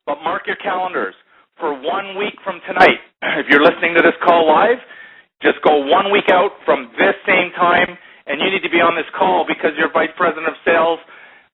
But mark your calendars for 1 week from tonight. If you're listening to this call live, just go 1 week out from this same time, and you need to be on this call because your Vice President of Sales,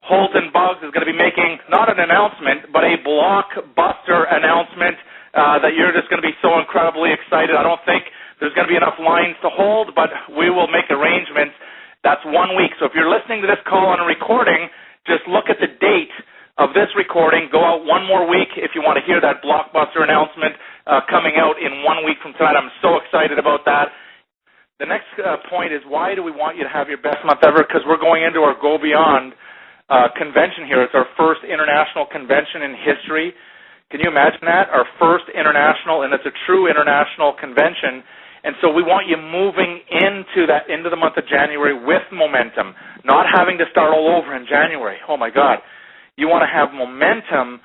Holton Buggs, is going to be making not an announcement, but a blockbuster announcement that you're just going to be so incredibly excited. I don't think there's going to be enough lines to hold, but we will make arrangements. That's 1 week. So if you're listening to this call on a recording, just look at the date of this recording. Go out 1 more week if you want to hear that blockbuster announcement coming out in 1 week from tonight. I'm so excited about that. The next point is, why do we want you to have your best month ever? Because we're going into our Go Beyond convention here. It's our first international convention in history. Can you imagine that? Our first international, and it's a true international convention. And so we want you moving into the month of January with momentum, not having to start all over in January. Oh, my God. You want to have momentum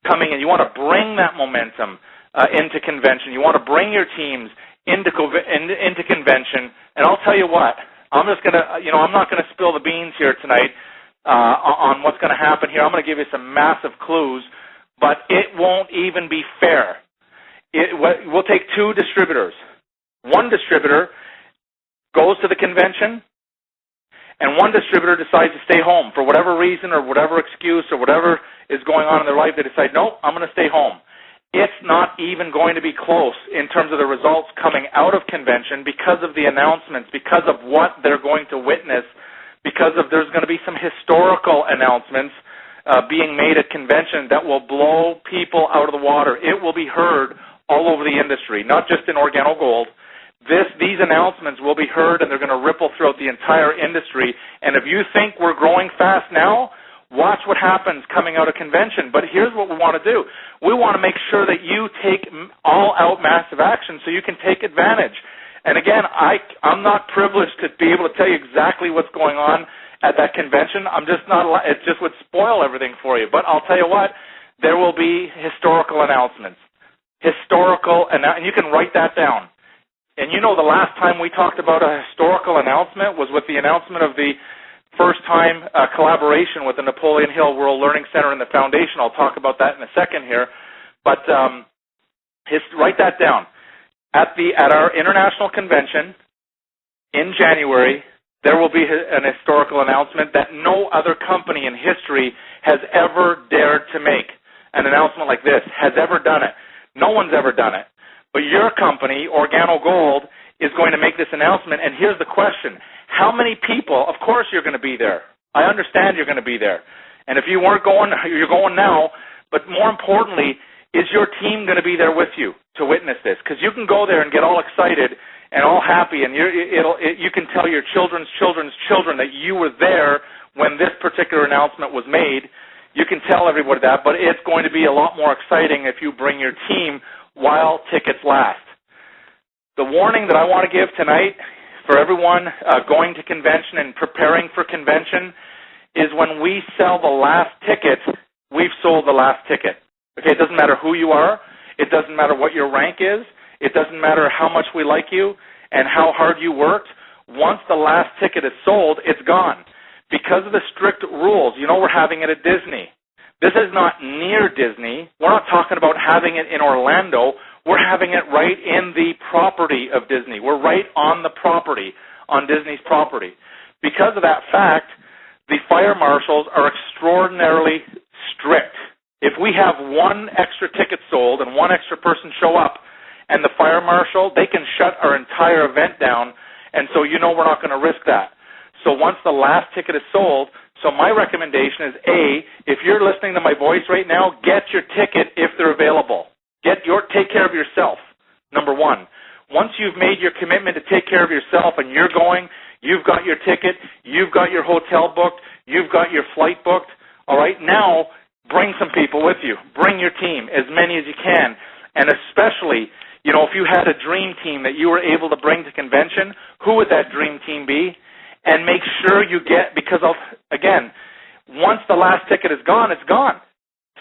coming in. You want to bring that momentum into convention. You want to bring your teams into convention. And I'll tell you what, I'm just going to, I'm not going to spill the beans here tonight on what's going to happen here. I'm going to give you some massive clues, but it won't even be fair. We'll take 2 distributors. One distributor goes to the convention, and one distributor decides to stay home for whatever reason or whatever excuse or whatever is going on in their life. They decide, nope, I'm going to stay home. It's not even going to be close in terms of the results coming out of convention because of the announcements, because of what they're going to witness, because of there's going to be some historical announcements being made at convention that will blow people out of the water. It will be heard all over the industry, not just in Organo Gold. These announcements will be heard, and they're going to ripple throughout the entire industry. And if you think we're growing fast now, watch what happens coming out of convention. But here's what we want to do. We want to make sure that you take all-out massive action so you can take advantage. And again, I'm not privileged to be able to tell you exactly what's going on at that convention. I'm just not. It just would spoil everything for you. But I'll tell you what, there will be historical announcements. And you can write that down. And you know the last time we talked about a historical announcement was with the announcement of the first-time collaboration with the Napoleon Hill World Learning Center and the Foundation. I'll talk about that in a second here. But write that down. At our international convention in January, there will be an historical announcement that no other company in history has ever dared to make. An announcement like this has ever done it. No one's ever done it. But your company, Organo Gold, is going to make this announcement, and here's the question. How many people, of course you're going to be there. I understand you're going to be there. And if you weren't going, you're going now. But more importantly, is your team going to be there with you to witness this? Because you can go there and get all excited and all happy, and you can tell your children's children's children that you were there when this particular announcement was made. You can tell everybody that, but it's going to be a lot more exciting if you bring your team while tickets last. The warning that I want to give tonight for everyone going to convention and preparing for convention is when we sell the last ticket, we've sold the last ticket. Okay, it doesn't matter who you are. It doesn't matter what your rank is. It doesn't matter how much we like you and how hard you worked. Once the last ticket is sold, it's gone. Because of the strict rules, we're having it at Disney. This is not near Disney. We're not talking about having it in Orlando. We're having it right in the property of Disney. We're right on the property, on Disney's property. Because of that fact, the fire marshals are extraordinarily strict. If we have one extra ticket sold and one extra person show up and the fire marshal, they can shut our entire event down, and so we're not going to risk that. So once the last ticket is sold, so my recommendation is, if you're listening to my voice right now, get your ticket if they're available. Take care of yourself, number one. Once you've made your commitment to take care of yourself and you're going, you've got your ticket, you've got your hotel booked, you've got your flight booked, all right? Now, bring some people with you. Bring your team, as many as you can. And especially, if you had a dream team that you were able to bring to convention, who would that dream team be? And make sure you because again, once the last ticket is gone, it's gone.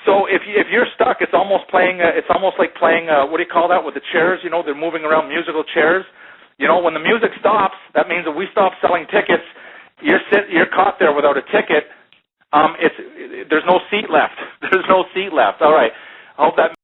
So if you're stuck, it's almost like playing what do you call that with the chairs? They're moving around musical chairs. When the music stops, that means if we stop selling tickets, you're caught there without a ticket. There's no seat left. There's no seat left. All right. I hope that